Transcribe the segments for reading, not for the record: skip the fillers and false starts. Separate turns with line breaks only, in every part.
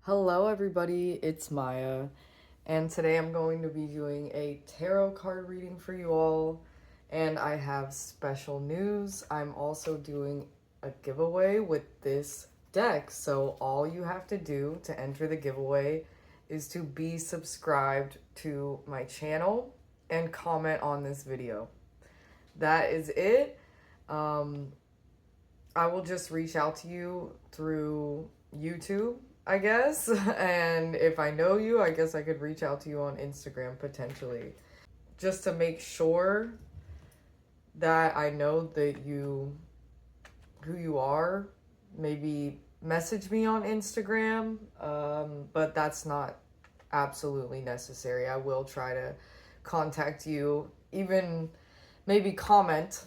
Hello everybody, it's Maya, and today I'm going to be doing a tarot card reading for you all, and I have special news. I'm also doing a giveaway with this deck, so all you have to do to enter the giveaway is to be subscribed to my channel and comment on this video. That is it. I will just reach out to you through YouTube, I guess. And if I know you, I guess I could reach out to you on Instagram potentially. Just to make sure that I know that who you are, maybe message me on Instagram. But that's not absolutely necessary. I will try to contact you, even maybe comment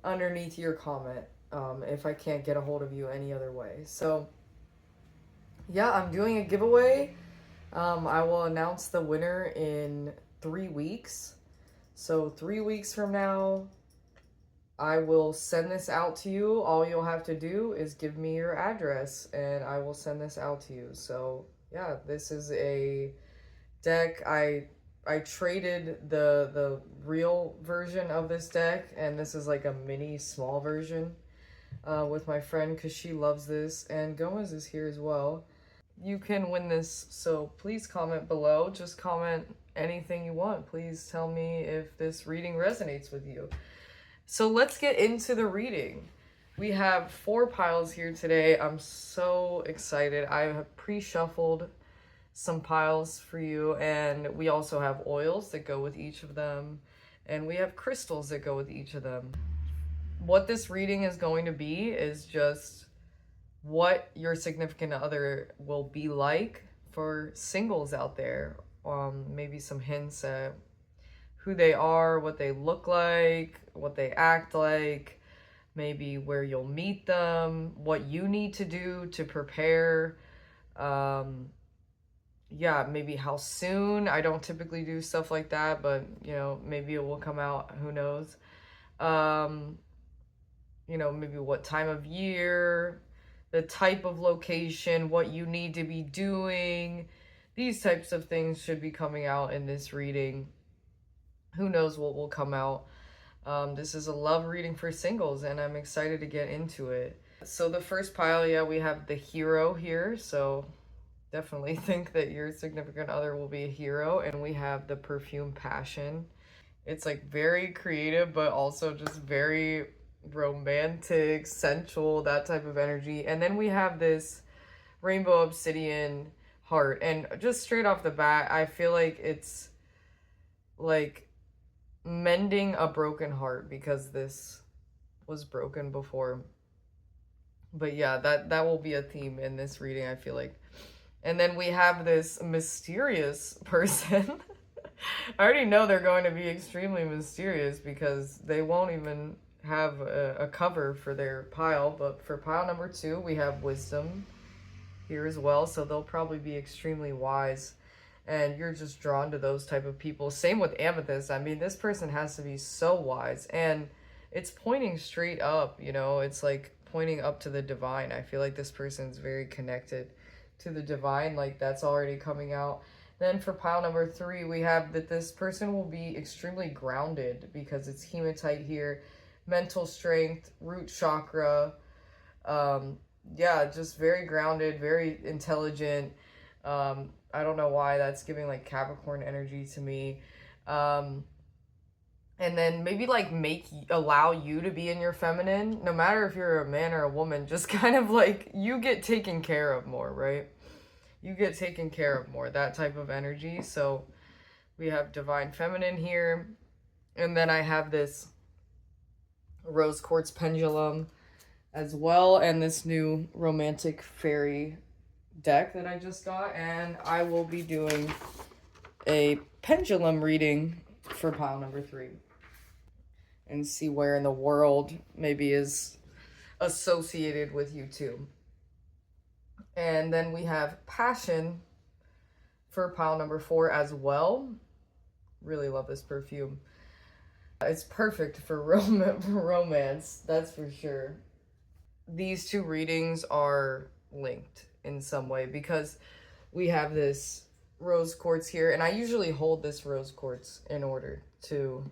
underneath your comment. If I can't get a hold of you any other way. So yeah, I'm doing a giveaway. I will announce the winner in 3 weeks. So 3 weeks from now, I will send this out to you. All you'll have to do is give me your address and I will send this out to you. So yeah, this is a deck. I traded the real version of this deck, and this is like a mini small version. With my friend because she loves this, and Gomez is here as well. You can win this, so please comment below. Just comment anything you want. Please tell me if this reading resonates with you. So let's get into the reading. We have 4 piles here today. I'm so excited. I have pre-shuffled some piles for you, and we also have oils that go with each of them, and we have crystals that go with each of them. What this reading is going to be is just what your significant other will be like for singles out there. Maybe some hints at who they are, what they look like, what they act like, maybe where you'll meet them, what you need to do to prepare. Yeah, maybe how soon. I don't typically do stuff like that, but maybe it will come out, who knows. Maybe what time of year, the type of location, what you need to be doing. These types of things should be coming out in this reading. Who knows what will come out. This is a love reading for singles, and I'm excited to get into it. So the first pile, yeah, we have the hero here. So definitely think that your significant other will be a hero. And we have the perfume passion. It's like very creative, but also just very romantic, sensual, that type of energy. And then we have this rainbow obsidian heart, and just straight off the bat, I feel like it's like mending a broken heart because this was broken before. But yeah, that will be a theme in this reading, I feel like. And then we have this mysterious person. I already know they're going to be extremely mysterious because they won't even have a cover for their pile. But for pile number 2, we have wisdom here as well. So they'll probably be extremely wise. And you're just drawn to those type of people. Same with amethyst. I mean, this person has to be so wise. And it's pointing straight up, It's like pointing up to the divine. I feel like this person's very connected to the divine. Like that's already coming out. Then for pile number 3, we have that this person will be extremely grounded because it's hematite here. Mental strength, root chakra. Yeah, just very grounded, very intelligent. I don't know why that's giving like Capricorn energy to me. And then maybe like allow you to be in your feminine, no matter if you're a man or a woman, just kind of like you get taken care of more, right? You get taken care of more, that type of energy. So we have divine feminine here. And then I have this rose quartz pendulum as well, and this new romantic fairy deck that I just got. And I will be doing a pendulum reading for pile number 3 and see where in the world maybe is associated with you too. And then we have passion for pile number 4 as well. Really love this perfume. It's perfect for romance, that's for sure. These 2 readings are linked. in some way, because we have this rose quartz here, and I usually hold this rose quartz in order to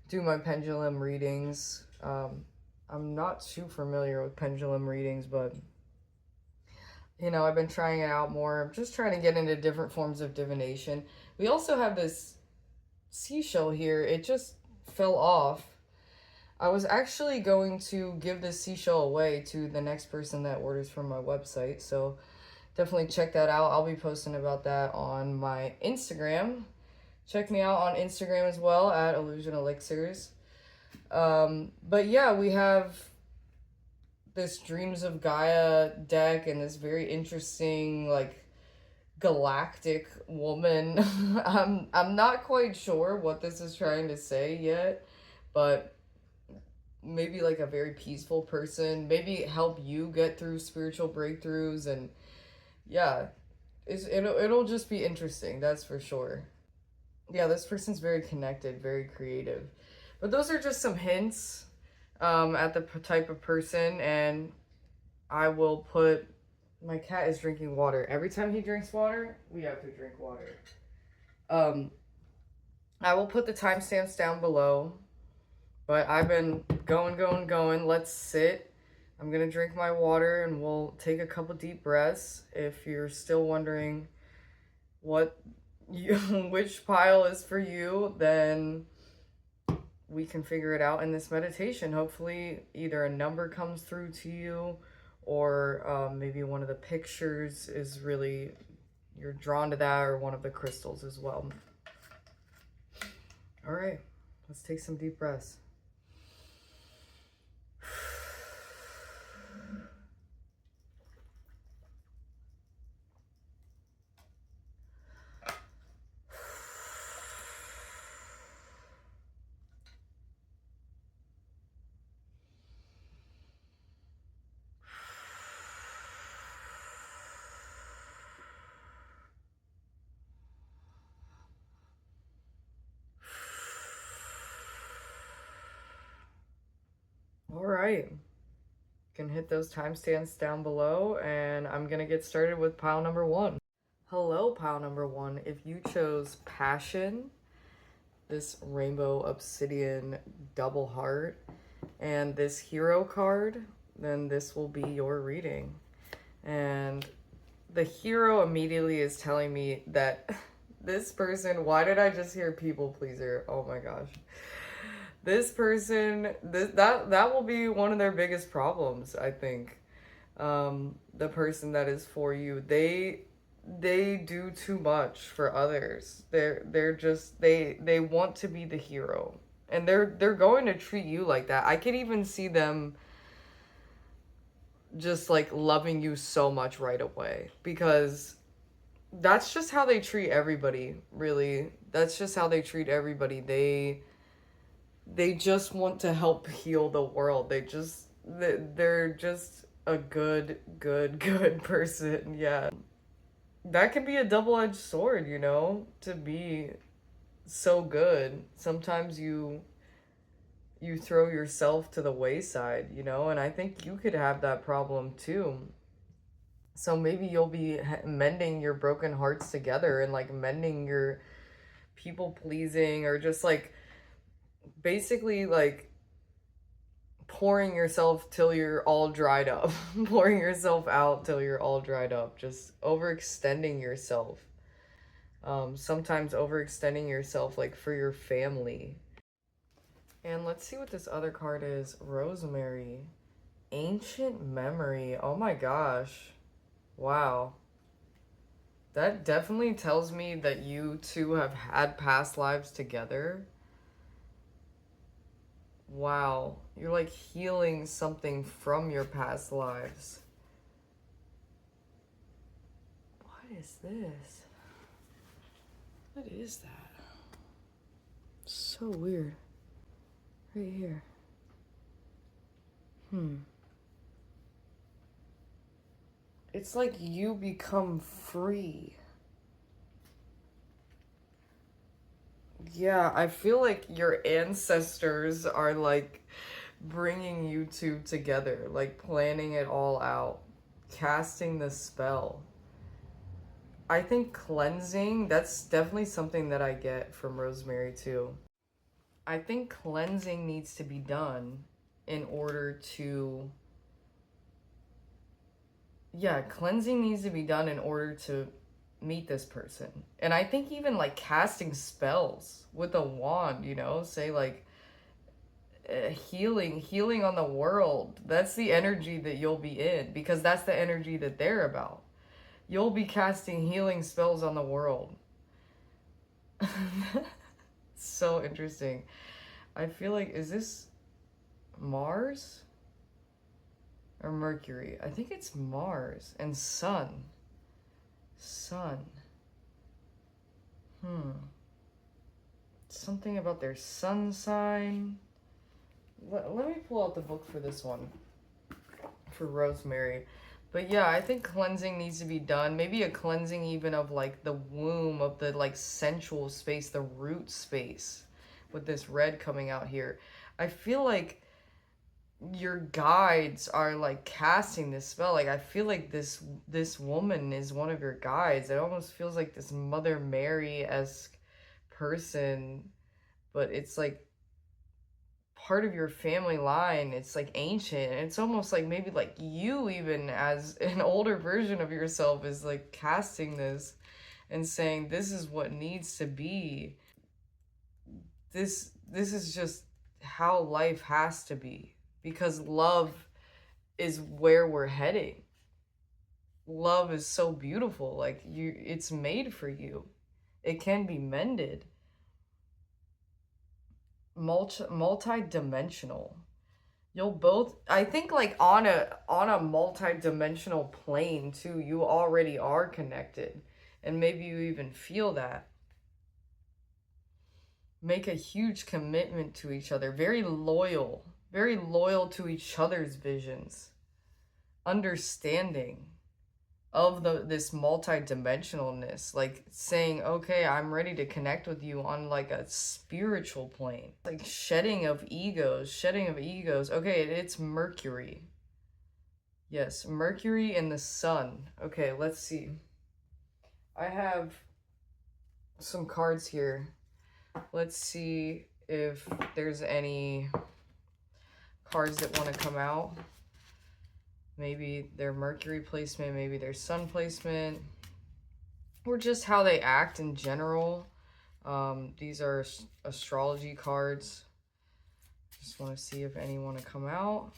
do my pendulum readings. I'm not too familiar with pendulum readings, but you know, I've been trying it out more. I'm just trying to get into different forms of divination. We also have this seashell here. It just fell off. I was actually going to give this seashell away to the next person that orders from my website, so definitely check that out. I'll be posting about that on my Instagram. Check me out on Instagram as well at Illusion Elixirs. But yeah, we have this Dreams of Gaia deck and this very interesting, like, galactic woman. I'm not quite sure what this is trying to say yet, but maybe like a very peaceful person, maybe help you get through spiritual breakthroughs, and yeah, it'll just be interesting, that's for sure. Yeah, this person's very connected, very creative. But those are just some hints at the type of person, and I will put... My cat is drinking water. Every time he drinks water, we have to drink water. I will put the timestamps down below, but I've been going. Let's sit. I'm gonna drink my water and we'll take a couple deep breaths. If you're still wondering which pile is for you, then we can figure it out in this meditation. Hopefully either a number comes through to you, or maybe one of the pictures is really, you're drawn to that, or one of the crystals as well. All right, let's take some deep breaths. All right, you can hit those timestamps down below, and I'm gonna get started with pile number 1. Hello, pile number 1. If you chose Passion, this rainbow obsidian double heart, and this hero card, then this will be your reading. And the hero immediately is telling me that this person... Why did I just hear people pleaser? Oh my gosh. This person, that will be one of their biggest problems, I think. The person that is for you, they do too much for others. They're just, they want to be the hero, and they're going to treat you like that. I could even see them just like loving you so much right away, because that's just how they treat everybody, really. That's just how they treat everybody. They just want to help heal the world. They're just a good person. Yeah. That can be a double-edged sword, you know, to be so good. Sometimes you throw yourself to the wayside, you know, and I think you could have that problem too. So maybe you'll be mending your broken hearts together, and like mending your people pleasing, or just like basically like pouring yourself till you're all dried up. Pouring yourself out till you're all dried up. Just overextending yourself. Sometimes overextending yourself like for your family. And let's see what this other card is. Rosemary. Ancient memory. Oh my gosh. Wow. That definitely tells me that you two have had past lives together. Wow. You're like healing something from your past lives. What is this? What is that? So weird. Right here. It's like you become free. Yeah, I feel like your ancestors are like bringing you two together, like planning it all out, casting the spell. I think cleansing, that's definitely something that I get from Rosemary too. I think cleansing needs to be done in order to, yeah, cleansing needs to be done in order to meet this person. And I think even like casting spells with a wand, you know, say like healing on the world. That's the energy that you'll be in, because that's the energy that they're about. You'll be casting healing spells on the world. So interesting. I feel like, is this Mars or Mercury? I think it's Mars and Sun. Sun. Something about their sun sign. Let me pull out the book for this one, for Rosemary. But yeah, I think cleansing needs to be done. Maybe a cleansing even of like the womb, of the like sensual space, the root space, with this red coming out here. I feel like your guides are like casting this spell. Like I feel like this woman is one of your guides. It almost feels like this Mother Mary-esque person, but it's like part of your family line. It's like ancient. It's almost like maybe like you, even as an older version of yourself, is like casting this and saying this is what needs to be. This is just how life has to be, because love is where we're heading. Love is so beautiful. Like it's made for you. It can be mended. Multi-dimensional. You'll both, I think, like on a multi-dimensional plane too. You already are connected, and maybe you even feel that. Make a huge commitment to each other. Very loyal to each other's visions. Understanding of this multi-dimensionalness, like saying, okay, I'm ready to connect with you on like a spiritual plane. Like shedding of egos. Okay, it's Mercury. Yes, Mercury and the sun. Okay, let's see. I have some cards here. Let's see if there's any cards that want to come out. Maybe their Mercury placement, maybe their sun placement, or just how they act in general. These are astrology cards. Just want to see if any want to come out.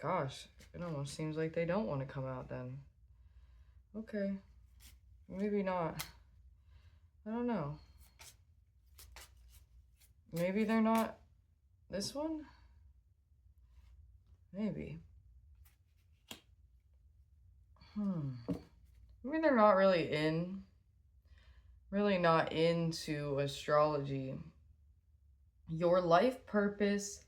Gosh, it almost seems like they don't want to come out then. Okay, maybe not. I don't know. Maybe they're not this one? Maybe. Maybe they're not really not into astrology. Your life purpose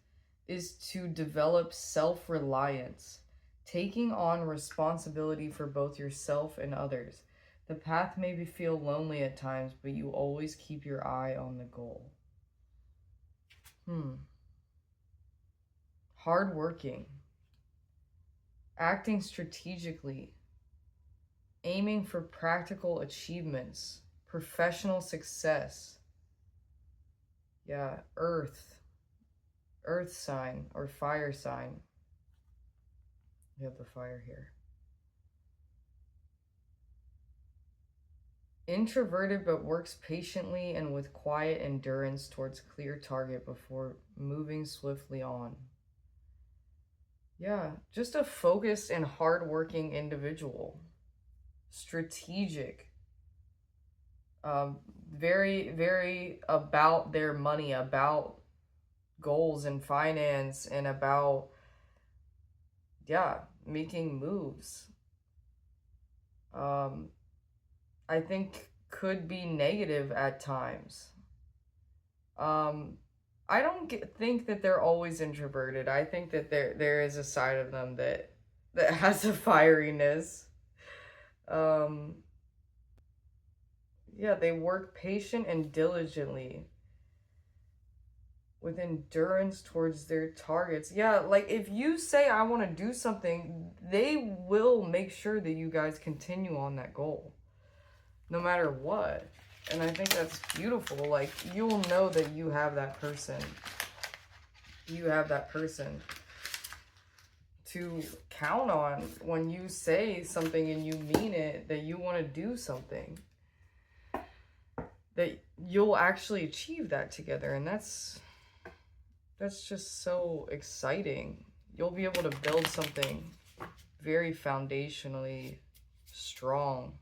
is to develop self-reliance, taking on responsibility for both yourself and others. The path may feel lonely at times, but you always keep your eye on the goal. Hardworking, acting strategically, aiming for practical achievements, professional success. Yeah, earth sign or fire sign. You have the fire here. Introverted but works patiently and with quiet endurance towards clear target before moving swiftly on. Yeah, just a focused and hardworking individual. Strategic. Very, very about their money, about goals and finance, and about, yeah, making moves. I think could be negative at times. I don't think that they're always introverted. I think that there is a side of them that has a fieriness. Yeah, they work patient and diligently with endurance towards their targets. Yeah, like if you say I want to do something, they will make sure that you guys continue on that goal. no matter what. And I think that's beautiful. Like, you'll know that you have that person. You have that person to count on when you say something and you mean it, that you want to do something, that you'll actually achieve that together. And that's just so exciting. You'll be able to build something very foundationally strong.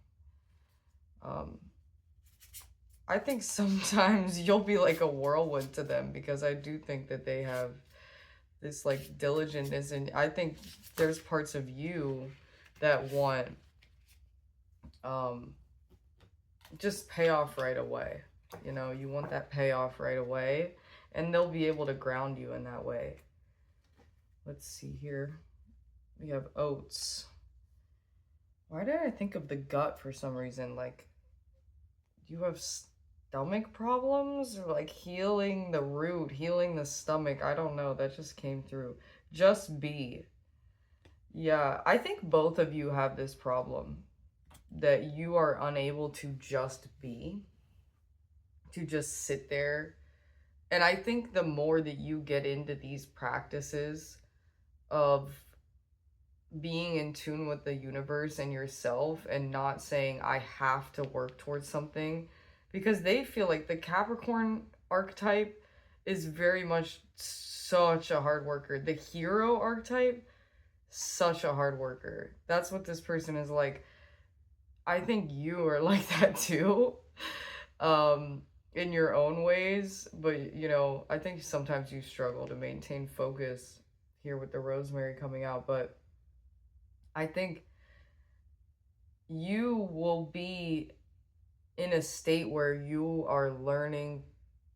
I think sometimes you'll be like a whirlwind to them, because I do think that they have this like diligentness, and I think there's parts of you that want just payoff right away. You know, you want that payoff right away, and they'll be able to ground you in that way. Let's see here. We have oats. Why did I think of the gut for some reason? Like, you have stomach problems, or like healing the root, healing the stomach. I don't know. That just came through. Just be. Yeah, I think both of you have this problem, that you are unable to just be, to just sit there. And I think the more that you get into these practices of being in tune with the universe and yourself, and not saying I have to work towards something, because they feel like the Capricorn archetype is very much such a hard worker. The hero archetype, such a hard worker. That's what this person is like. I think you are like that too, in your own ways. But, you know, I think sometimes you struggle to maintain focus here with the rosemary coming out. But I think you will be in a state where you are learning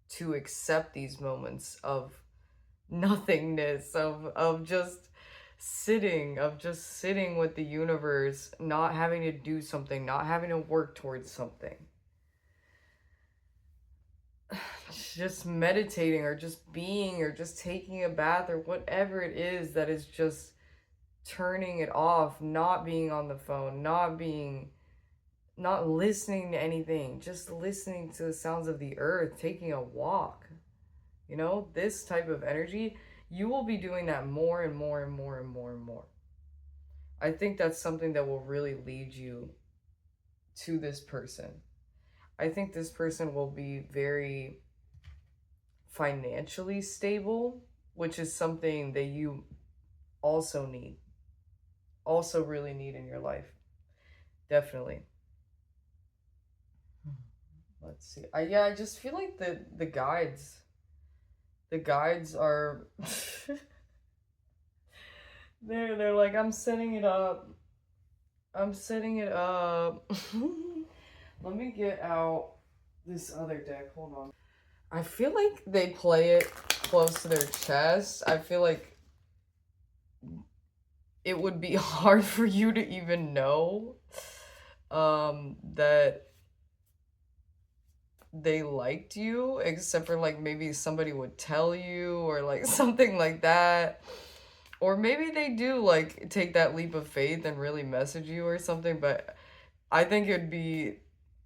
to accept these moments of nothingness, of just sitting, with the universe, not having to do something, not having to work towards something. Just meditating, or just being, or just taking a bath, or whatever it is that is just turning it off, not being on the phone, not listening to anything, just listening to the sounds of the earth, taking a walk. You know, this type of energy, you will be doing that more and more and more and more and more. I think that's something that will really lead you to this person. I think this person will be very financially stable, which is something that you also need, also really need in your life. Definitely. Let's see. I just feel like the guides are they're like, I'm setting it up. Let me get out this other deck. Hold on. I feel like they play it close to their chest. I feel like it would be hard for you to even know that they liked you, except for like maybe somebody would tell you, or like something like that. Or maybe they do like take that leap of faith and really message you or something. But I think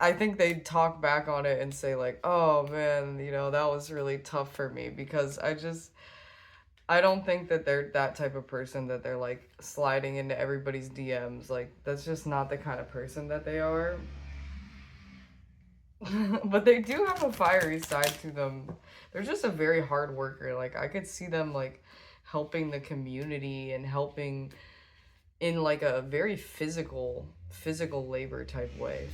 I think they'd talk back on it and say like, oh man, you know, that was really tough for me, because I don't think that they're that type of person that they're like sliding into everybody's DMs. Like, that's just not the kind of person that they are. But they do have a fiery side to them. They're just a very hard worker. Like, I could see them like helping the community and helping in like a very physical labor type way.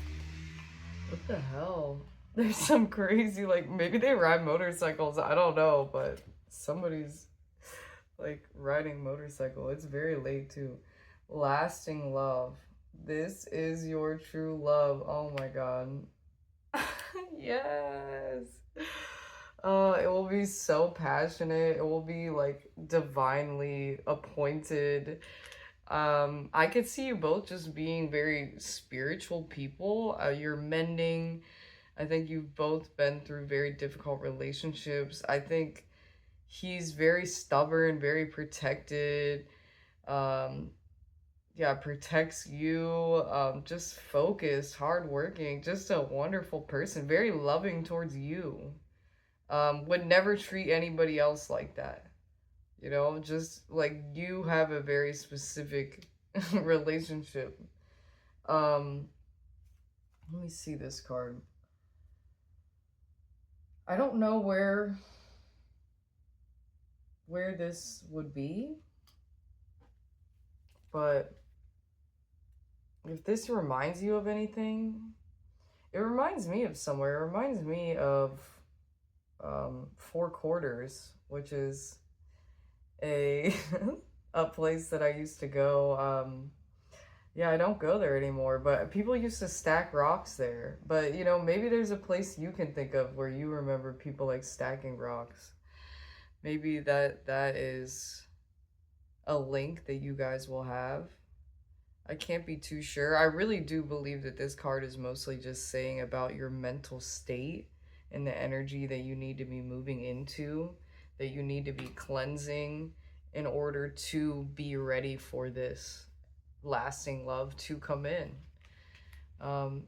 What the hell? There's some crazy, like, maybe they ride motorcycles, I don't know, but somebody's like riding motorcycle. It's very late too. Lasting love. This is your true love. Oh my god. Yes. It will be so passionate. It will be like divinely appointed. I could see you both just being very spiritual people. You're mending. I think you've both been through very difficult relationships. I think he's very stubborn, very protected. yeah, protects you, just focused, hardworking, just a wonderful person, very loving towards you. Would never treat anybody else like that. You know, just like you have a very specific relationship. Um, Let me see this card. I don't know where this would be, but if this reminds you of anything, it reminds me of somewhere. It reminds me of Four Quarters, which is a a place that I used to go. Yeah, I don't go there anymore, but people used to stack rocks there. But you know, maybe there's a place you can think of where you remember people like stacking rocks. Maybe that is a link that you guys will have. I can't be too sure. I really do believe that this card is mostly just saying about your mental state and the energy that you need to be moving into, that you need to be cleansing in order to be ready for this lasting love to come in.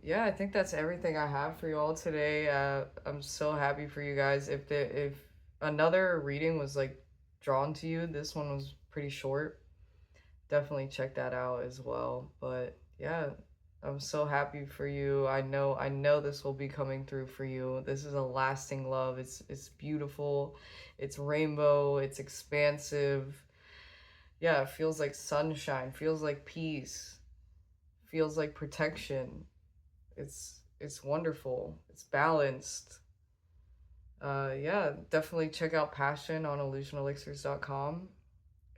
Yeah, I think that's everything I have for you all today. I'm so happy for you guys. If another reading was like drawn to you, this one was pretty short. Definitely check that out as well. But yeah, I'm so happy for you. I know this will be coming through for you. This is a lasting love. It's beautiful. It's rainbow. It's expansive. Yeah, it feels like sunshine. Feels like peace. Feels like protection. It's wonderful. It's balanced. Yeah, definitely check out Passion on illusionelixirs.com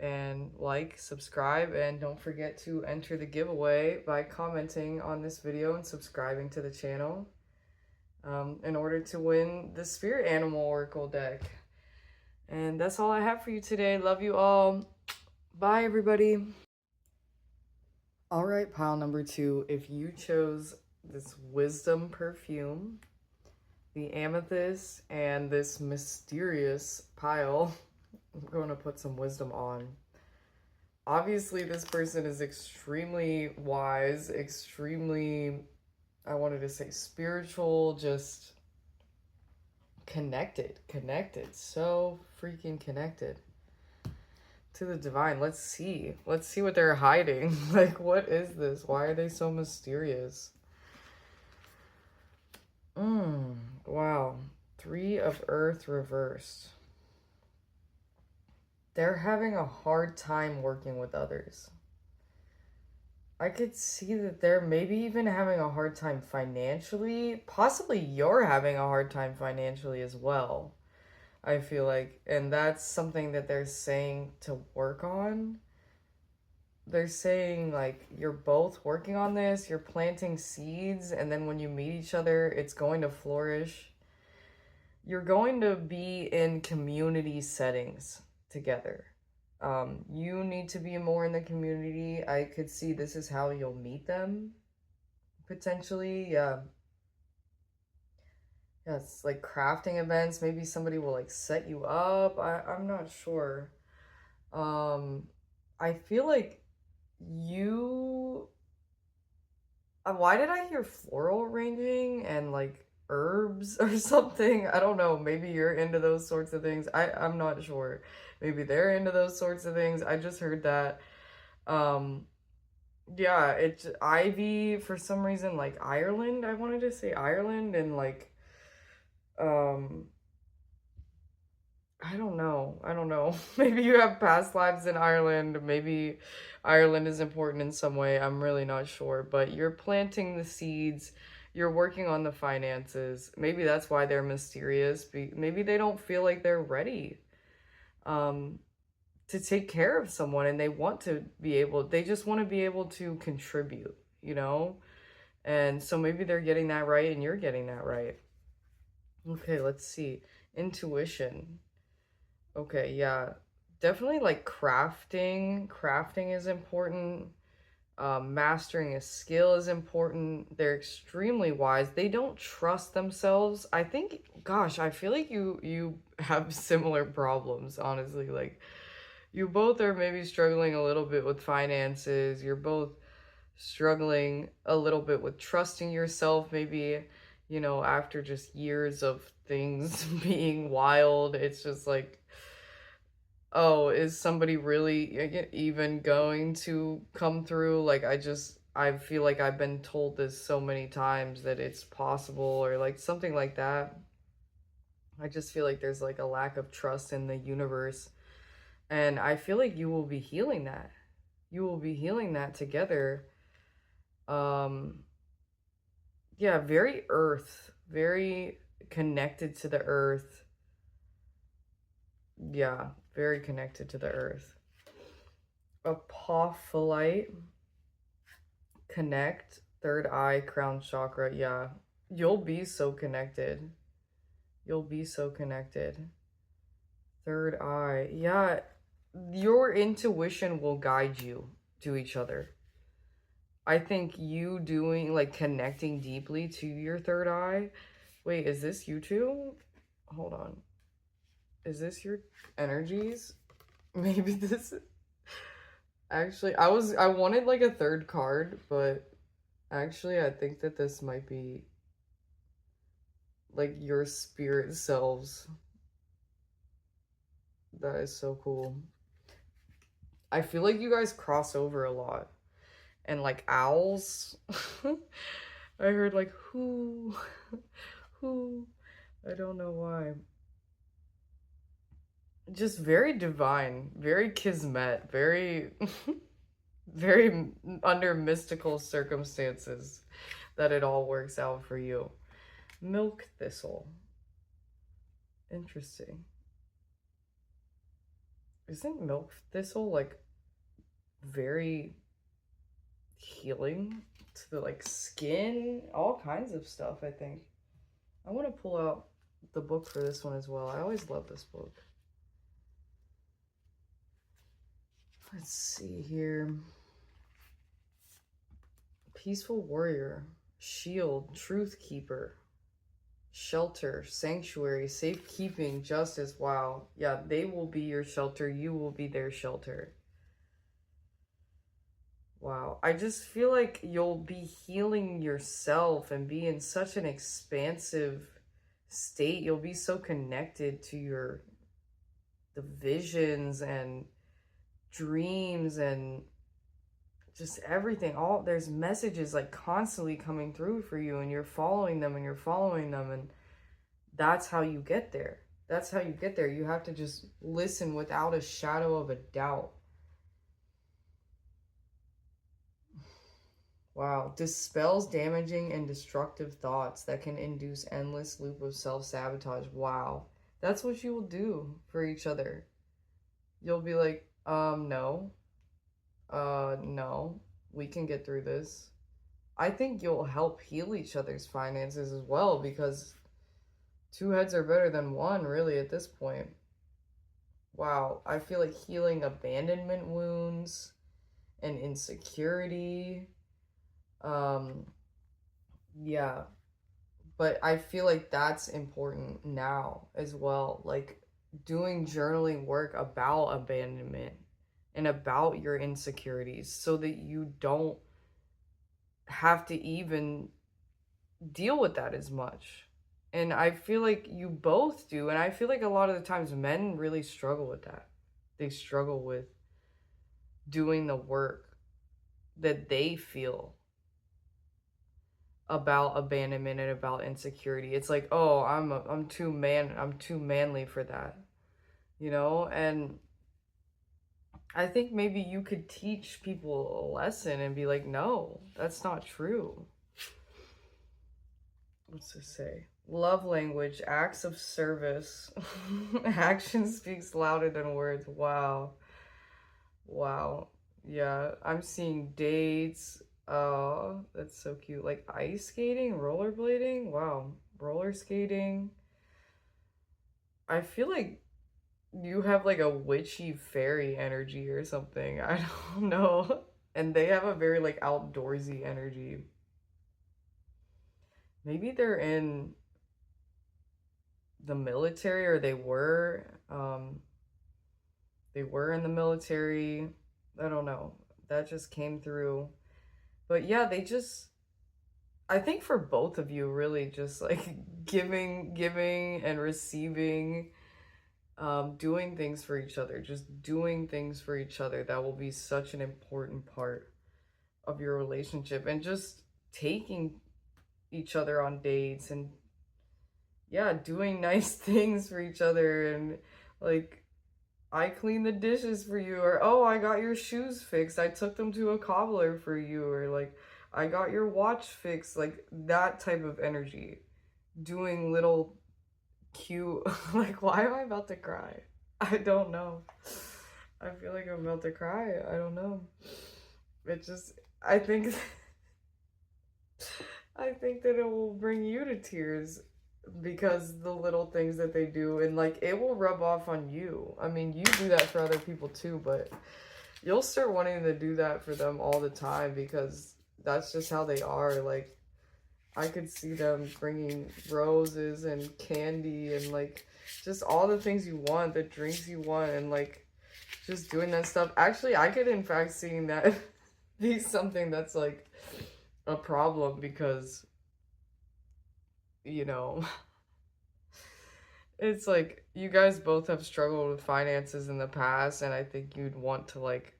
and like, subscribe, and don't forget to enter the giveaway by commenting on this video and subscribing to the channel in order to win the Spirit Animal Oracle deck. And that's all I have for you today. Love you all. Bye, everybody. All right, pile number 2. If you chose this Wisdom perfume, the amethyst, and this mysterious pile, I'm going to put some wisdom on. Obviously, this person is extremely wise, extremely, I wanted to say spiritual, just connected, so freaking connected to the divine. Let's see what they're hiding. Like, what is this? Why are they so mysterious? Wow. 3 of Earth reversed. They're having a hard time working with others. I could see that they're maybe even having a hard time financially. Possibly you're having a hard time financially as well, I feel like. And that's something that they're saying to work on. They're saying, like, you're both working on this, you're planting seeds, and then when you meet each other, it's going to flourish. You're going to be in community settings together. You need to be more in the community. I could see this is how you'll meet them, potentially. Yeah. Yes, like crafting events. Maybe somebody will like set you up. I'm not sure. I feel like you why did I hear floral arranging and like herbs or something? I don't know. Maybe you're into those sorts of things. I'm not sure. Maybe they're into those sorts of things. I just heard that. Um, yeah, it's Ivy for some reason, like Ireland. I wanted to say Ireland and like um I don't know. I don't know. Maybe you have past lives in Ireland. Maybe Ireland is important in some way. I'm really not sure. But you're planting the seeds. You're working on the finances. Maybe that's why they're mysterious. Maybe they don't feel like they're ready um, to take care of someone, and they want to be able, they just want to be able to contribute, you know? And so maybe they're getting that right and you're getting that right. Okay, let's see. Intuition. Okay, yeah. Definitely like crafting. Crafting is important. Mastering a skill is important. They're extremely wise. They don't trust themselves. I think, gosh, I feel like you have similar problems, honestly. Like You both are maybe struggling a little bit with finances. You're both struggling a little bit with trusting yourself. Maybe, you know, after just years of things being wild, it's just like, oh, is somebody really even going to come through? Like, I feel like I've been told this so many times that it's possible, or like something like that. I just feel like there's like a lack of trust in the universe. And I feel like you will be healing that. You will be healing that together. Um, yeah, very earth, very connected to the earth. Yeah, very connected to the earth. Apophyllite, connect, third eye, crown chakra. Yeah, you'll be so connected. You'll be so connected. Third eye. Yeah, your intuition will guide you to each other. I think you doing, like, connecting deeply to your third eye. Wait, is this you two? Hold on. Is this your energies? Maybe this. Actually, I wanted like a third card, but actually I think that this might be like your spirit selves. That is so cool. I feel like you guys cross over a lot. And like owls. I heard like who, who. I don't know why. Just very divine, very kismet, very, very under mystical circumstances that it all works out for you. Milk thistle. Interesting. Isn't milk thistle like very healing to the like skin? All kinds of stuff, I think. I want to pull out the book for this one as well. I always love this book. Let's see here. Peaceful warrior, shield, truth keeper, shelter, sanctuary, safekeeping, justice. Wow. Yeah, they will be your shelter. You will be their shelter. Wow. I just feel like you'll be healing yourself and be in such an expansive state. You'll be so connected to the visions and dreams and just everything. All there's messages like constantly coming through for you, and you're following them and you're following them, and that's how you get there. That's how you get there. You have to just listen without a shadow of a doubt. Wow. Dispels damaging and destructive thoughts that can induce endless loop of self-sabotage. Wow. That's what you will do for each other. You'll be like, no. No. We can get through this. I think you'll help heal each other's finances as well, because two heads are better than one, really, at this point. Wow. I feel like healing abandonment wounds and insecurity. Yeah, but I feel like that's important now as well. Like doing journaling work about abandonment and about your insecurities so that you don't have to even deal with that as much. And I feel like you both do. And I feel like a lot of the times men really struggle with that. They struggle with doing the work that they feel about abandonment and about insecurity. It's like, oh, I'm too manly for that, you know? And I think maybe you could teach people a lesson and be like, no, that's not true. What's this say? Love language, acts of service. Action speaks louder than words. Wow. Wow. Yeah, I'm seeing dates. Oh, that's so cute. Like ice skating, rollerblading. Wow. Roller skating. I feel like you have like a witchy fairy energy or something. I don't know. And they have a very like outdoorsy energy. Maybe they're in the military, or they were. They were in the military. I don't know. That just came through. But yeah, they just, I think for both of you, really just like giving and receiving, doing things for each other, just doing things for each other. That will be such an important part of your relationship, and just taking each other on dates, and yeah, doing nice things for each other, and like, I cleaned the dishes for you, or oh, I got your shoes fixed, I took them to a cobbler for you, or like, I got your watch fixed, like that type of energy. Doing little cute, like, why am I about to cry? I don't know. I feel like I'm about to cry. I don't know. It just, I think, I think that it will bring you to tears, because the little things that they do, and like, it will rub off on you. I mean, you do that for other people too, but you'll start wanting to do that for them all the time, because that's just how they are. Like, I could see them bringing roses and candy and like just all the things you want, the drinks you want, and like just doing that stuff. Actually, I could in fact seeing that be something that's like a problem, because, you know, it's like you guys both have struggled with finances in the past, and I think you'd want to like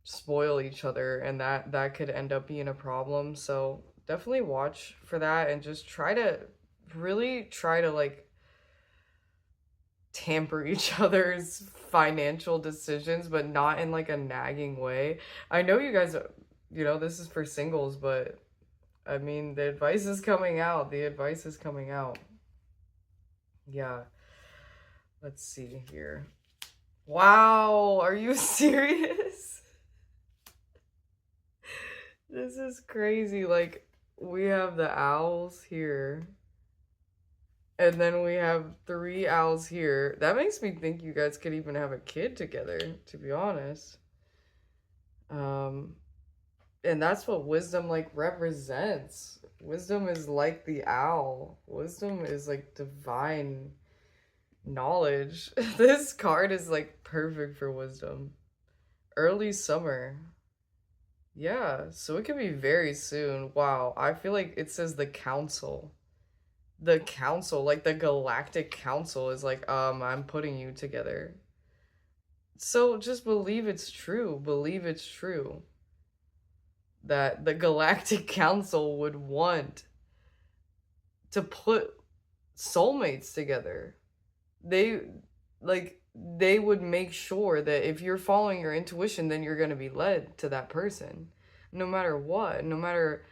spoil each other, and that could end up being a problem. So definitely watch for that, and just really try to like tamper each other's financial decisions, but not in like a nagging way. I know you guys, this is for singles, but I mean, the advice is coming out. The advice is coming out. Yeah. Let's see here. Wow, are you serious? This is crazy. Like, we have the owls here, and then we have 3 owls here. That makes me think you guys could even have a kid together, to be honest. And that's what wisdom like represents. Wisdom is like the owl. Wisdom is like divine knowledge. This card is like perfect for wisdom. Early summer. Yeah, so it could be very soon. Wow, I feel like it says the council. The council, like the Galactic Council is like, I'm putting you together. So just believe it's true. Believe it's true that the Galactic Council would want to put soulmates together. They they would make sure that if you're following your intuition, then you're going to be led to that person, no matter what. No matter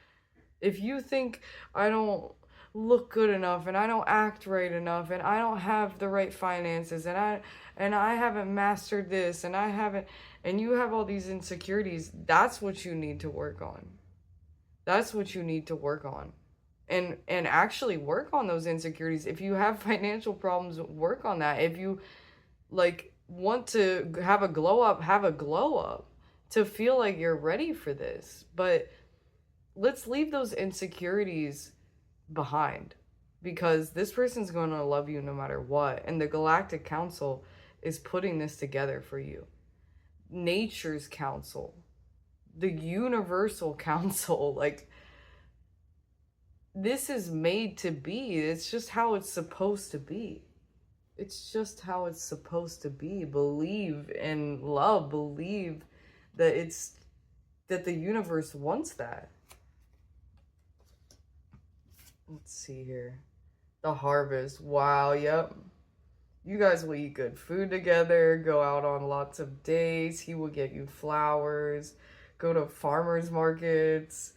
if you think, I don't look good enough, and I don't act right enough, and I don't have the right finances, and I haven't mastered this, and I haven't, and you have all these insecurities. That's what you need to work on. That's what you need to work on. And actually work on those insecurities. If you have financial problems, work on that. If you like want to have a glow up, have a glow up to feel like you're ready for this. But let's leave those insecurities behind, because this person's going to love you no matter what. And the Galactic Council is putting this together for you. Nature's council, the universal council, like, this is made to be. It's just how it's supposed to be. It's just how it's supposed to be. Believe in love. Believe that that the universe wants that. Let's see here. The harvest. Wow, yep. You guys will eat good food together, go out on lots of dates. He will get you flowers, go to farmers markets.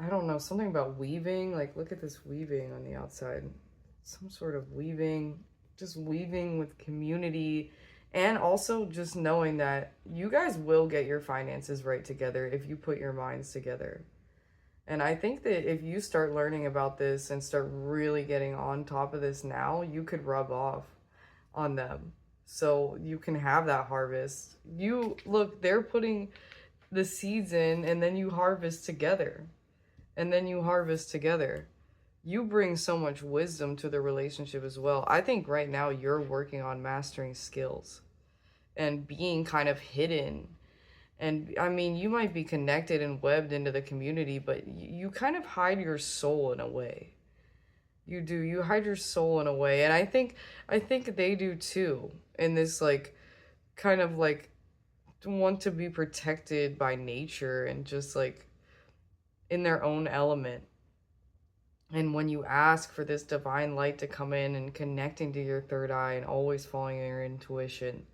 I don't know, something about weaving. Like, look at this weaving on the outside. Some sort of weaving. Just weaving with community. And also just knowing that you guys will get your finances right together if you put your minds together. And I think that if you start learning about this and start really getting on top of this now, you could rub off on them. So you can have that harvest. Look, they're putting the seeds in, and then you harvest together. And then you harvest together. You bring so much wisdom to the relationship as well. I think right now you're working on mastering skills. and being kind of hidden. And I mean, you might be connected and webbed into the community, but you kind of hide your soul in a way. You do. You hide your soul in a way. And I think they do too. In this like kind of like want to be protected by nature and just like in their own element. And when you ask for this divine light to come in and connecting to your third eye and always following your intuition,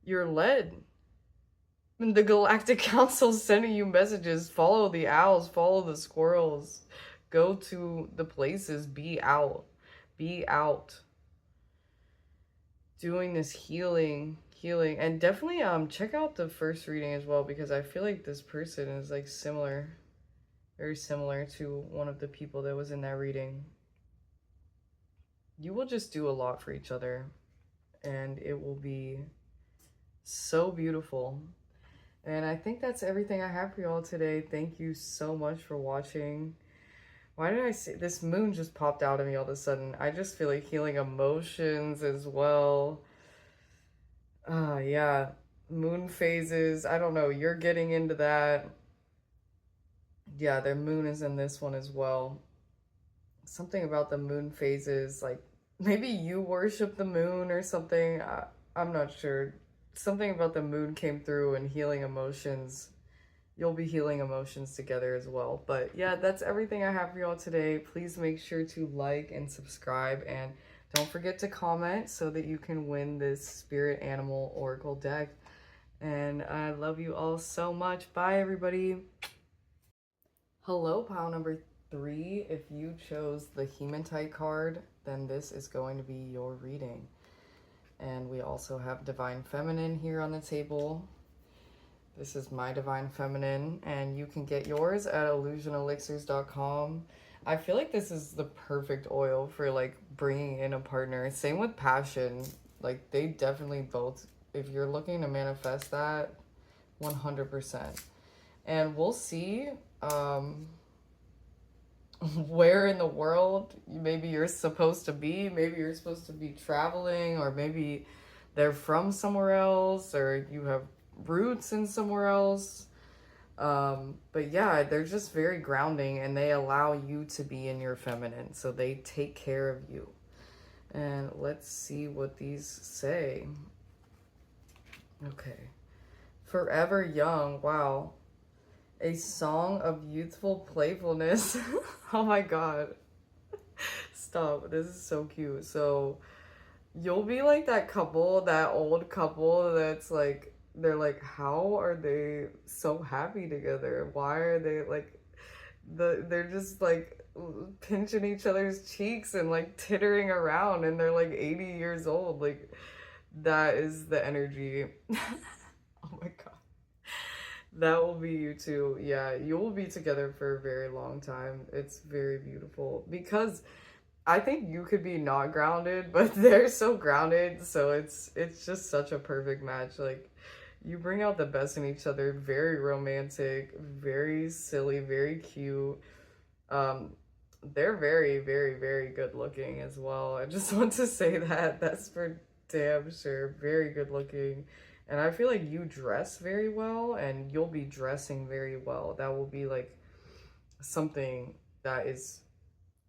you're led. And the Galactic Council's sending you messages. Follow the owls, follow the squirrels, go to the places, be out. Be out. Doing this healing. And definitely check out the first reading as well, because I feel like this person is like similar. Very similar to one of the people that was in that reading. You will just do a lot for each other, and it will be so beautiful. And I think that's everything I have for y'all today. Thank you so much for watching. Why did I say this moon just popped out of me all of a sudden? I just feel like healing emotions as well. Yeah, moon phases. I don't know. You're getting into that. Yeah, the moon is in this one as well. Something about the moon phases, like maybe you worship the moon or something. I'm not sure. Something about the moon came through and healing emotions. You'll be healing emotions together as well. But yeah, that's everything I have for y'all today. Please make sure to like and subscribe, and don't forget to comment so that you can win this Spirit Animal Oracle deck. And I love you all so much. Bye, everybody. Hello, pile number 3. If you chose the Hematite card, then this is going to be your reading. And we also have Divine Feminine here on the table. This is my Divine Feminine, and you can get yours at illusionelixirs.com. I feel like this is the perfect oil for like bringing in a partner. Same with passion. Like they definitely both, if you're looking to manifest that, 100%. And we'll see where in the world maybe you're supposed to be. Maybe you're supposed to be traveling, or maybe they're from somewhere else, or you have roots in somewhere else. But yeah, they're just very grounding, and they allow you to be in your feminine, so they take care of you. And let's see what these say. Okay. Forever young. Wow. A song of youthful playfulness. Oh my god. Stop. This is so cute. So you'll be like that couple, that old couple that's like, they're like, how are they so happy together? Why are they like, they're just like pinching each other's cheeks and like tittering around, and they're like 80 years old. Like that is the energy. Oh my god. That will be you too. Yeah, you will be together for a very long time. It's very beautiful, because I think you could be not grounded, but they're so grounded. So it's just such a perfect match. Like you bring out the best in each other. Very romantic, very silly, very cute. They're very, very, very good looking as well. I just want to say that. That's for damn sure. Very good looking. And I feel like you dress very well, and you'll be dressing very well. That will be like something that is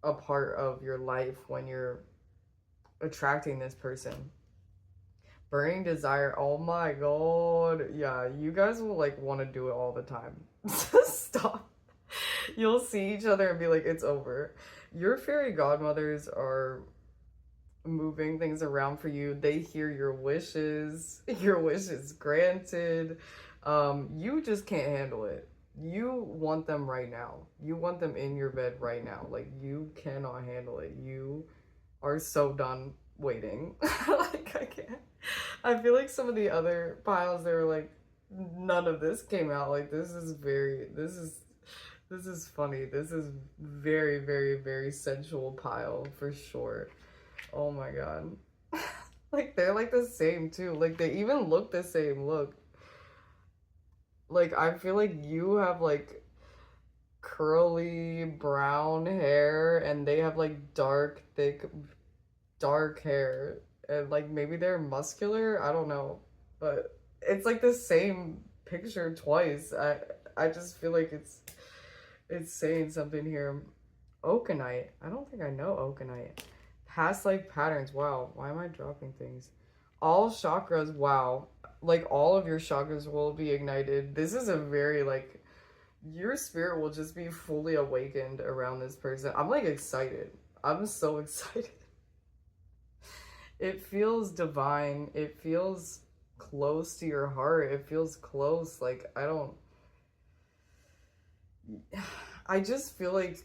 a part of your life when you're attracting this person. Burning desire. Oh my god. Yeah, you guys will like want to do it all the time. Stop. You'll see each other and be like, it's over. Your fairy godmothers are moving things around for you. They hear your wishes. Your wishes granted. You just can't handle it. You want them right now. You want them in your bed right now. Like you cannot handle it. You are so done waiting. Like I can't. I feel like some of the other piles, they were like, none of this came out. Like this is funny. This is very, very, very sensual pile for sure. Oh my god. Like they're like the same too. Like they even look the same. Look. Like I feel like you have like curly brown hair, and they have like dark, thick, dark hair. And like maybe they're muscular, I don't know. But it's like the same picture twice. I just feel like it's saying something here. Okanite. I don't think I know Okanite. Past life patterns. Wow. Why am I dropping things? All chakras. Wow. Like all of your chakras will be ignited. This is a very like your spirit will just be fully awakened around this person. I'm like excited. I'm so excited. It feels divine. It feels close to your heart. It feels close. Like I just feel like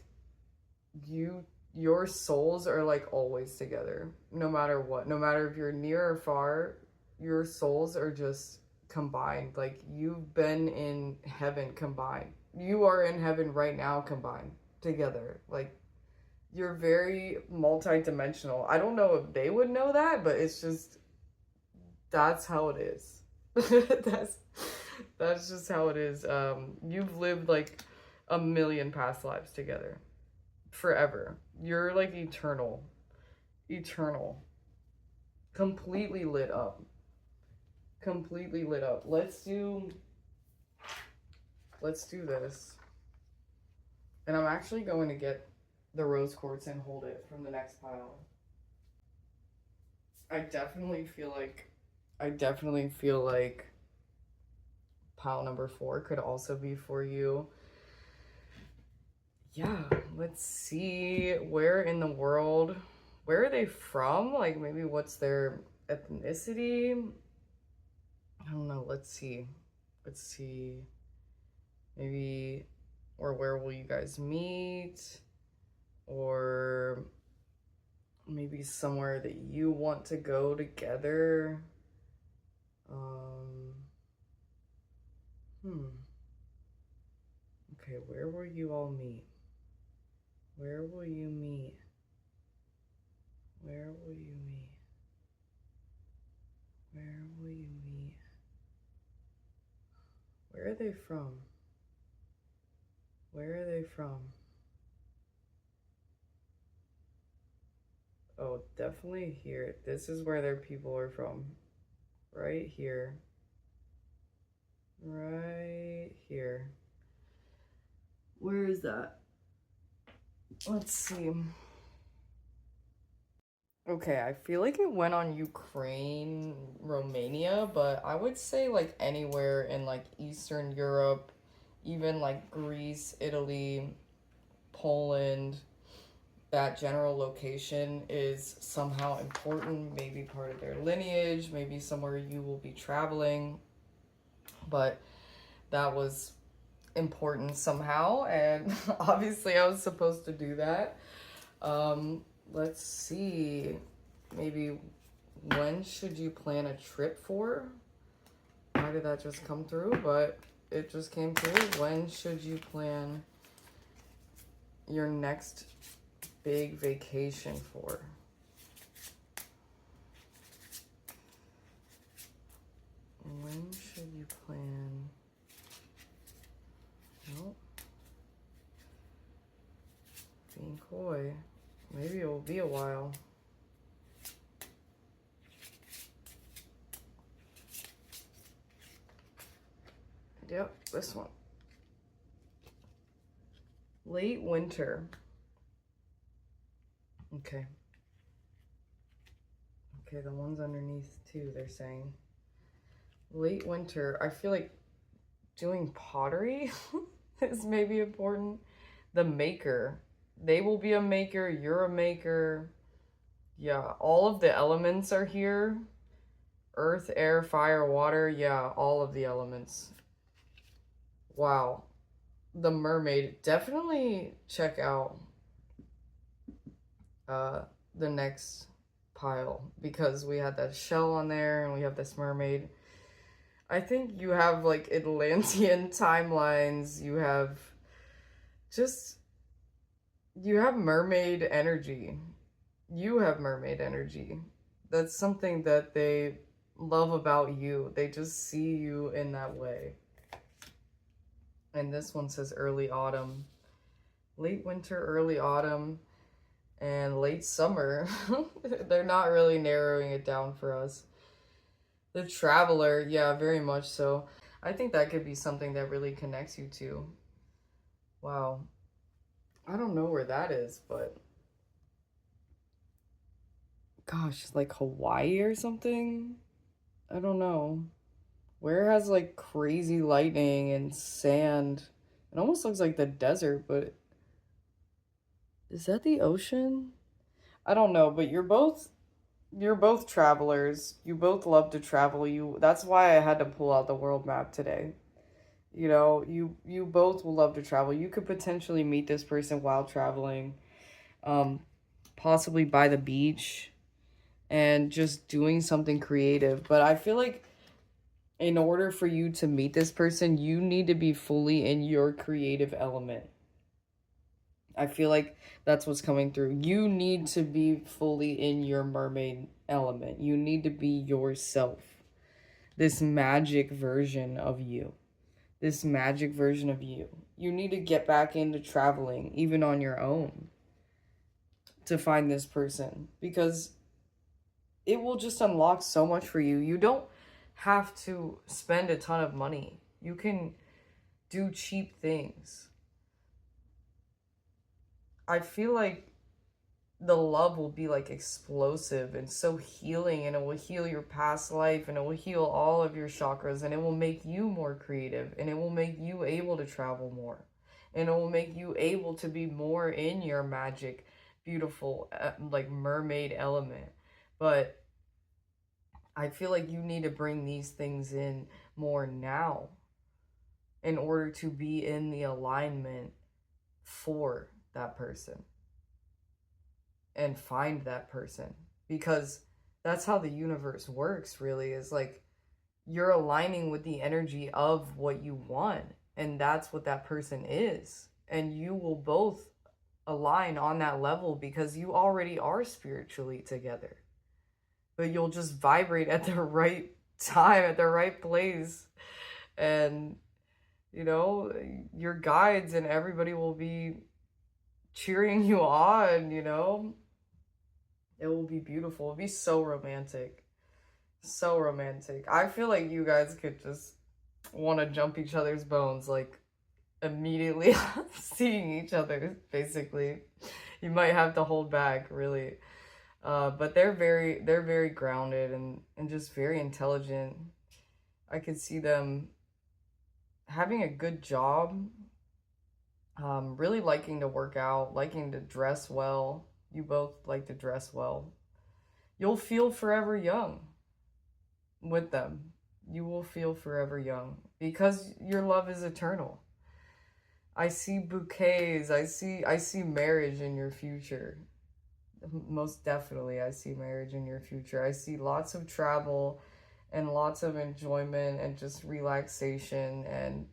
your souls are like always together, no matter what. No matter if you're near or far, your souls are just combined. Like you've been in heaven combined. You are in heaven right now combined together. Like you're very multi-dimensional. I don't know if they would know that, but it's just that's how it is. that's that's just how it is. You've lived like a million past lives together forever. You're like eternal. Eternal. Completely lit up. Completely lit up. Let's do this. And I'm actually going to get the rose quartz and hold it from the next pile. I definitely feel like pile number 4 could also be for you. Yeah, let's see. Where in the world, where are they from? Like maybe what's their ethnicity? I don't know. Let's see. Maybe, or where will you guys meet? Or maybe somewhere that you want to go together. Okay, where will you all meet? Where will you meet? Where will you meet? Where will you meet? Where are they from? Where are they from? Oh, definitely here. This is where their people are from. Right here. Right here. Where is that? Let's see. Okay, I feel like it went on Ukraine, Romania, but I would say like anywhere in like Eastern Europe, even like Greece, Italy, Poland, that general location is somehow important, maybe part of their lineage, maybe somewhere you will be traveling. But that was important somehow, and obviously I was supposed to do that. Let's see. Maybe when should you plan a trip for? Why did that just come through? But it just came through. When should you plan your next big vacation for? When should you plan? Nope. Being coy. Maybe it will be a while. Yep, this one. Late winter. Okay. Okay, the ones underneath too, they're saying. Late winter. I feel like doing pottery is maybe important. The maker. They will be a maker. You're a maker. Yeah, all of the elements are here. Earth, air, fire, water. Yeah, all of the elements. Wow. The mermaid. Definitely check out the next pile because we had that shell on there and we have this mermaid. I think you have like Atlantean timelines. You have mermaid energy. You have mermaid energy. That's something that they love about you. They just see you in that way. And this one says early autumn. Late winter, early autumn. and late summer. They're not really narrowing it down for us. The Traveler, yeah, very much so. I think that could be something that really connects you to. Wow. I don't know where that is, but gosh, like Hawaii or something? I don't know. Where has like crazy lightning and sand? It almost looks like the desert, but is that the ocean? I don't know, but you're both travelers. You both love to travel. You That's why I had to pull out the world map today. You know, you both will love to travel. You could potentially meet this person while traveling, um, possibly by the beach and just doing something creative. But I feel like in order for you to meet this person, you need to be fully in your creative element. I feel like that's what's coming through. You need to be fully in your mermaid element. You need to be yourself. This magic version of you. This magic version of you. You need to get back into traveling, even on your own, to find this person because it will just unlock so much for you. You don't have to spend a ton of money. You can do cheap things. I feel like the love will be like explosive and so healing, and it will heal your past life, and it will heal all of your chakras, and it will make you more creative, and it will make you able to travel more, and it will make you able to be more in your magic, beautiful, like mermaid element. But I feel like you need to bring these things in more now in order to be in the alignment for that person and find that person, because that's how the universe works, really, is like you're aligning with the energy of what you want, and that's what that person is, and you will both align on that level because you already are spiritually together, but you'll just vibrate at the right time, at the right place, and you know, your guides and everybody will be cheering you on, you know. It will be beautiful. It'll be so romantic. So romantic. I feel like you guys could just want to jump each other's bones, like immediately seeing each other, basically. You might have to hold back, really. But they're very grounded and just very intelligent. I could see them having a good job, really liking to work out, liking to dress well. You both like to dress well. You'll feel forever young with them. You will feel forever young because your love is eternal. I see bouquets. I see marriage in your future. Most definitely I see marriage in your future. I see lots of travel and lots of enjoyment and just relaxation and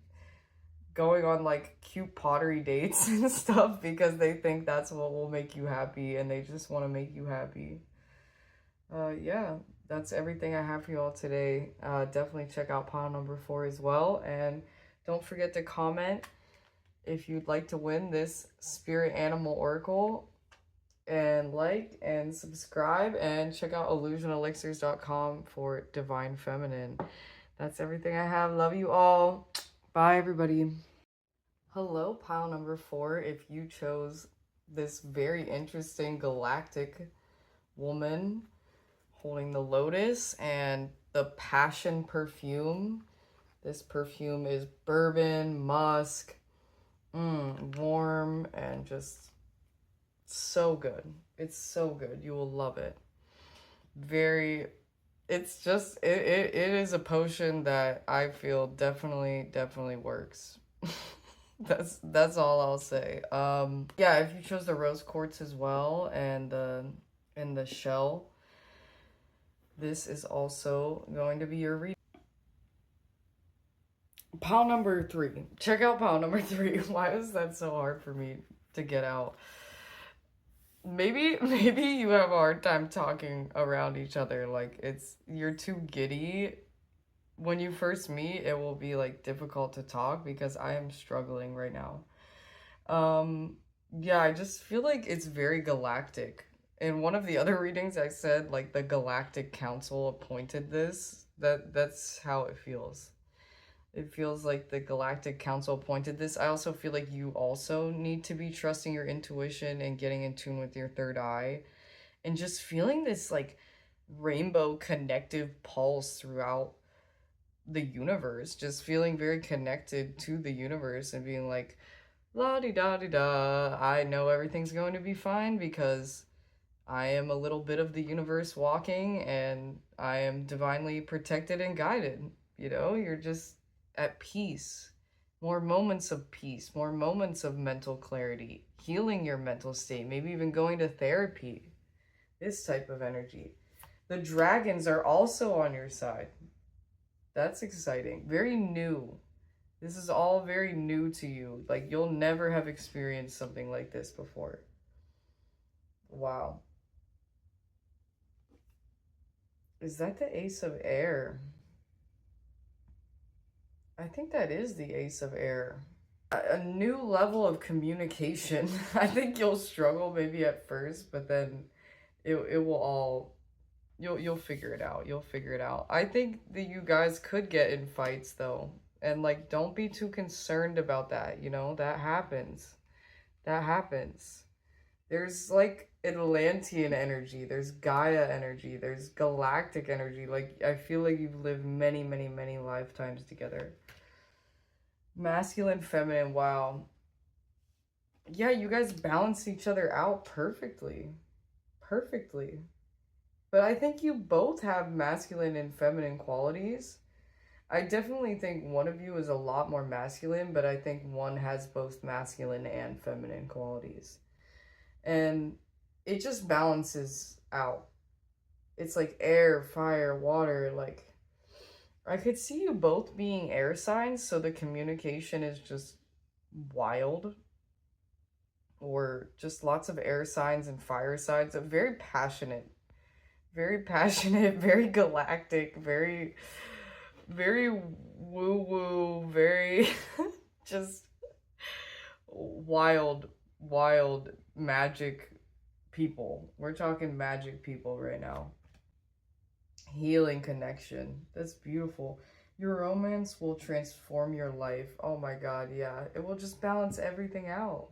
going on like cute pottery dates and stuff because they think that's what will make you happy and they just want to make you happy. Yeah, that's everything I have for you all today. Definitely check out pile number 4 as well, and don't forget to comment if you'd like to win this spirit animal oracle, and like and subscribe, and check out illusionelixirs.com for divine feminine. That's everything I have. Love you all. Bye, everybody. Hello, pile number 4. If you chose this very interesting galactic woman holding the lotus and the passion perfume. This perfume is bourbon, musk, warm, and just so good. It's so good. You will love it. Very, it's just, it is a potion that I feel definitely works. That's all I'll say. Yeah, if you chose the rose quartz as well and the shell, this is also going to be your read. Pile number 3. Check out pile number 3. Why is that so hard for me to get out? Maybe you have a hard time talking around each other. Like you're too giddy. When you first meet, it will be like difficult to talk because I am struggling right now. Yeah, I just feel like it's very galactic. In one of the other readings I said like the Galactic Council appointed this. That's how it feels. It feels like the Galactic Council appointed this. I also feel like you also need to be trusting your intuition and getting in tune with your third eye and just feeling this like rainbow connective pulse throughout the universe, just feeling very connected to the universe and being like, la di da di da, I know everything's going to be fine because I am a little bit of the universe walking and I am divinely protected and guided. You know, you're just at peace. More moments of peace, more moments of mental clarity, healing your mental state, maybe even going to therapy. This type of energy. The dragons are also on your side. That's exciting. Very new. This is all very new to you. Like, you'll never have experienced something like this before. Wow. Is that the Ace of Air? I think that is the Ace of Air. A new level of communication. I think you'll struggle maybe at first, but then it will all you'll figure it out. You'll figure it out. I think that you guys could get in fights though. And like don't be too concerned about that, you know? That happens. That happens. There's like Atlantean energy, there's Gaia energy, there's galactic energy. Like I feel like you've lived many, many, many lifetimes together. Masculine, feminine, wow. Yeah, you guys balance each other out perfectly. Perfectly. But I think you both have masculine and feminine qualities. I definitely think one of you is a lot more masculine, but I think one has both masculine and feminine qualities. And it just balances out. It's like air, fire, water. Like, I could see you both being air signs, so the communication is just wild. Or just lots of air signs and fire signs. Very passionate. Very passionate, very galactic, very, very woo woo, very just wild, wild magic people. We're talking magic people right now. Healing connection. That's beautiful. Your romance will transform your life. Oh my god, yeah. It will just balance everything out.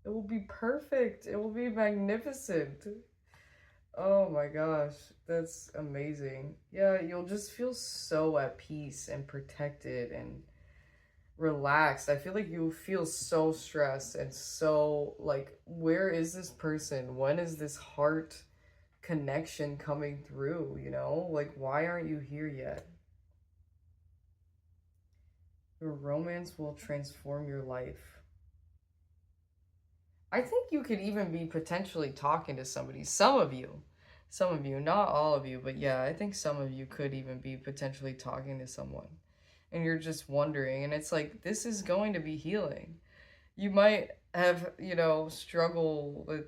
It will be perfect. It will be magnificent. Oh my gosh, that's amazing. Yeah, you'll just feel so at peace and protected and relaxed. I feel like you feel so stressed and so like, where is this person? When is this heart connection coming through? You know, like, why aren't you here yet? Your romance will transform your life. I think you could even be potentially talking to somebody. Some of you, not all of you, but yeah, I think some of you could even be potentially talking to someone. And you're just wondering, and it's like, this is going to be healing. You might have, you know, struggle with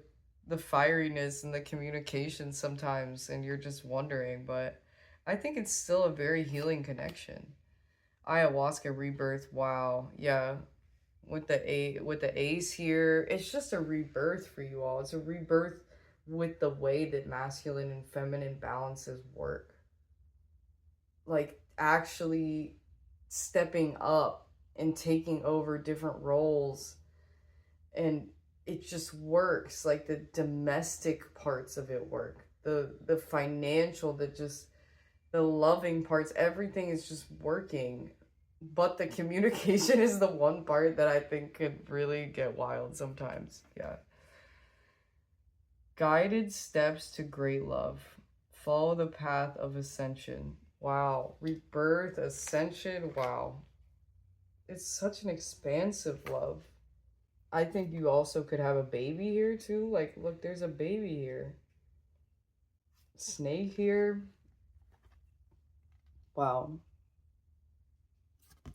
the fieriness and the communication sometimes, and you're just wondering, but I think it's still a very healing connection. Ayahuasca rebirth, wow, yeah, with the ace here, it's just a rebirth for you all. It's a rebirth with the way that masculine and feminine balances work. Like actually stepping up and taking over different roles, and it just works. Like the domestic parts of it work. The financial, the loving parts, everything is just working. But the communication is the one part that I think could really get wild sometimes. Yeah. Guided steps to great love. Follow the path of ascension. Wow. Rebirth, ascension. Wow. It's such an expansive love. I think you also could have a baby here too. Like, look, there's a baby here. Snake here. Wow.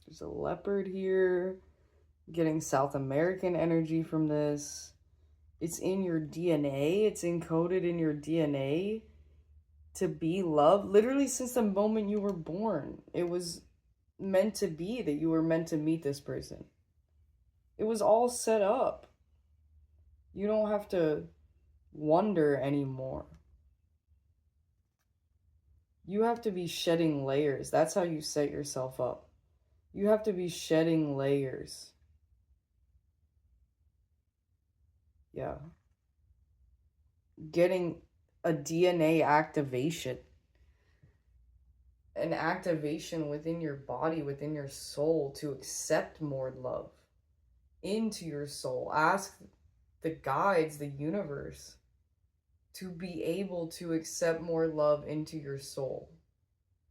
There's a leopard here. Getting South American energy from this. It's in your DNA. It's encoded in your DNA to be love. Literally since the moment you were born, it was meant to be that you were meant to meet this person. It was all set up. You don't have to wonder anymore. You have to be shedding layers. That's how you set yourself up. You have to be shedding layers. Yeah. Getting a DNA activation. An activation within your body, within your soul to accept more love into your soul. Ask the guides, the universe, to be able to accept more love into your soul.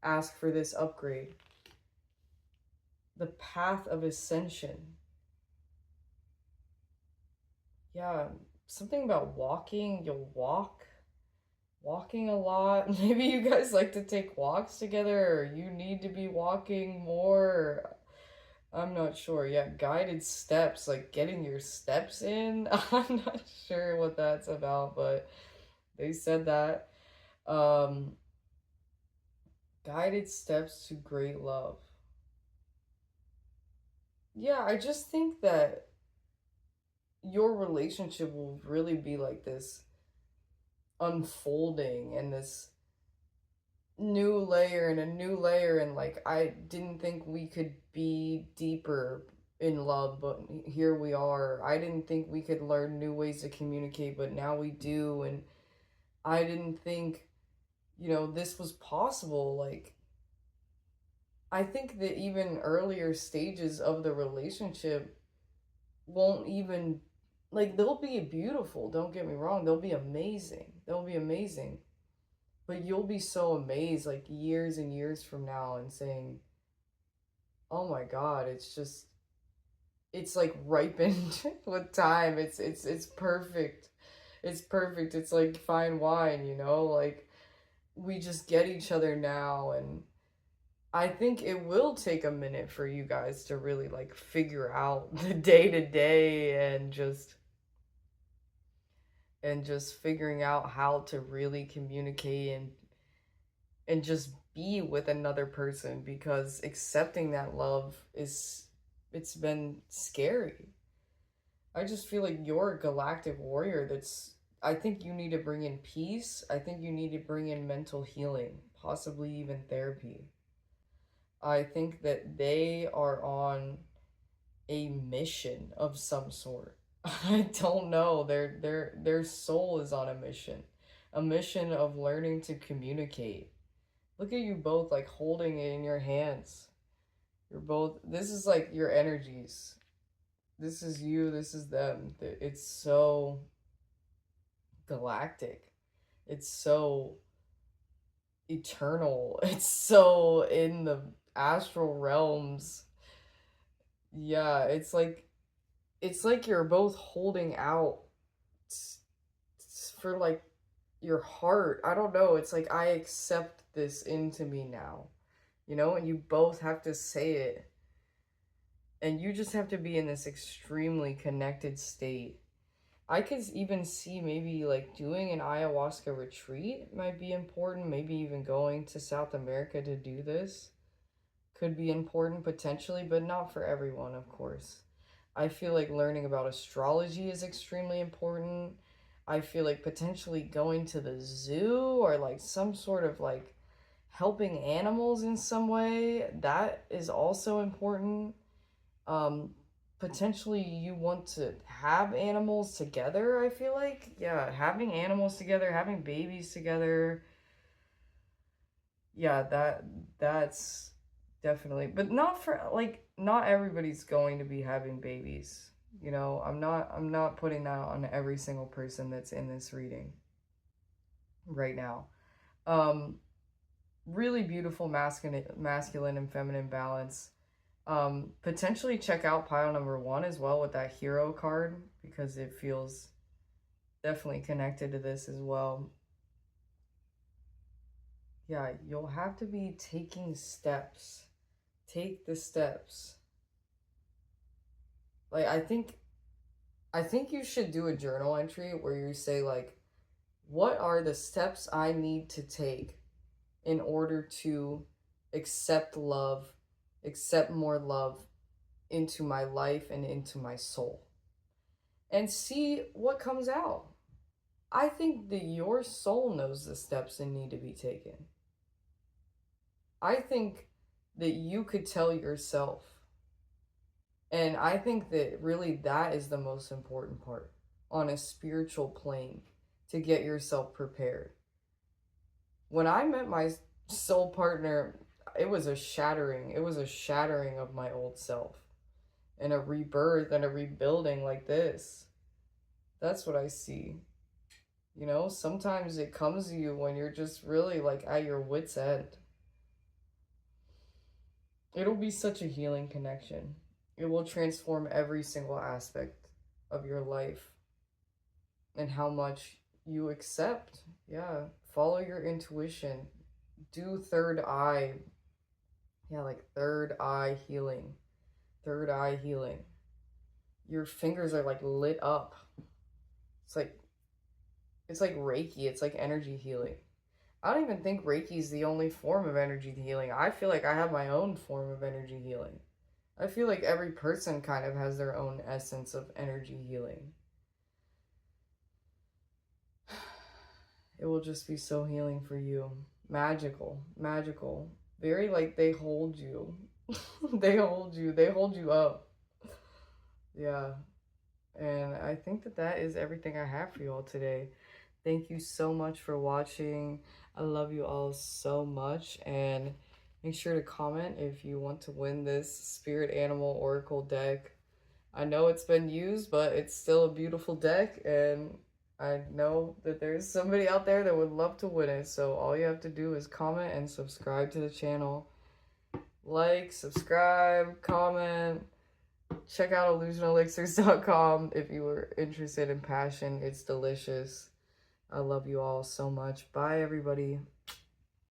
Ask for this upgrade. The path of ascension. Yeah, something about walking. You'll walking a lot. Maybe you guys like to take walks together, or you need to be walking more. I'm not sure. Yeah, guided steps, like getting your steps in. I'm not sure what that's about, but they said that. Um, Guided steps to great love. Yeah, I just think that your relationship will really be like this unfolding and this new layer and a new layer, and like I didn't think we could be deeper in love, but here we are. I didn't think we could learn new ways to communicate, but now we do. And I didn't think, this was possible. Like, I think that even earlier stages of the relationship won't even, like, they'll be beautiful, don't get me wrong, they'll be amazing, but you'll be so amazed like years and years from now and saying, oh my god, it's like ripened with time. It's perfect. It's perfect. It's like fine wine, like we just get each other now. And I think it will take a minute for you guys to really like figure out the day to day, and just figuring out how to really communicate and just be with another person, because accepting that love it's been scary. I just feel like you're a galactic warrior that's I think you need to bring in peace. I think you need to bring in mental healing, possibly even therapy. I think that they are on a mission of some sort. I don't know. Their soul is on a mission of learning to communicate. Look at you both like holding it in your hands. You're both. This is like your energies. This is you. This is them. It's so galactic. It's so eternal. It's so in the astral realms. Yeah, it's like you're both holding out for like your heart. I don't know. It's like I accept this into me now. And you both have to say it. And you just have to be in this extremely connected state. I could even see maybe like doing an ayahuasca retreat might be important. Maybe even going to South America to do this could be important potentially, but not for everyone, of course. I feel like learning about astrology is extremely important. I feel like potentially going to the zoo or like some sort of like helping animals in some way, that is also important. Um, Potentially you want to have animals together, I feel like. Yeah, having animals together, having babies together. Yeah, that's definitely, but not for like not everybody's going to be having babies. I'm not putting that on every single person that's in this reading right now. Um Really beautiful masculine and feminine balance. Potentially check out pile number 1 as well with that hero card, because it feels definitely connected to this as well. Yeah, you'll have to be taking steps. Take the steps. Like I think you should do a journal entry where you say like, what are the steps I need to take in order to accept love, accept more love into my life and into my soul. and see what comes out. I think that your soul knows the steps that need to be taken. I think that you could tell yourself. And I think that really that is the most important part on a spiritual plane, to get yourself prepared. When I met my soul partner, it was a shattering. It was a shattering of my old self, and a rebirth and a rebuilding like this. That's what I see. You know, sometimes it comes to you when you're just really like at your wit's end. It'll be such a healing connection. It will transform every single aspect of your life and how much you accept. Yeah, follow your intuition. Do third eye. Yeah, like third eye healing. Third eye healing. Your fingers are like lit up. It's like Reiki. It's like energy healing. I don't even think Reiki is the only form of energy healing. I feel like I have my own form of energy healing. I feel like every person kind of has their own essence of energy healing. It will just be so healing for you. Magical, magical. Very like they hold you. They hold you. They hold you up. Yeah. And I think that that is everything I have for you all today. Thank you so much for watching. I love you all so much. And make sure to comment if you want to win this Spirit Animal Oracle deck. I know it's been used, but it's still a beautiful deck. And I know that there's somebody out there that would love to win it. So all you have to do is comment and subscribe to the channel. Like, subscribe, comment. Check out illusionelixirs.com if you were interested in passion. It's delicious. I love you all so much. Bye, everybody.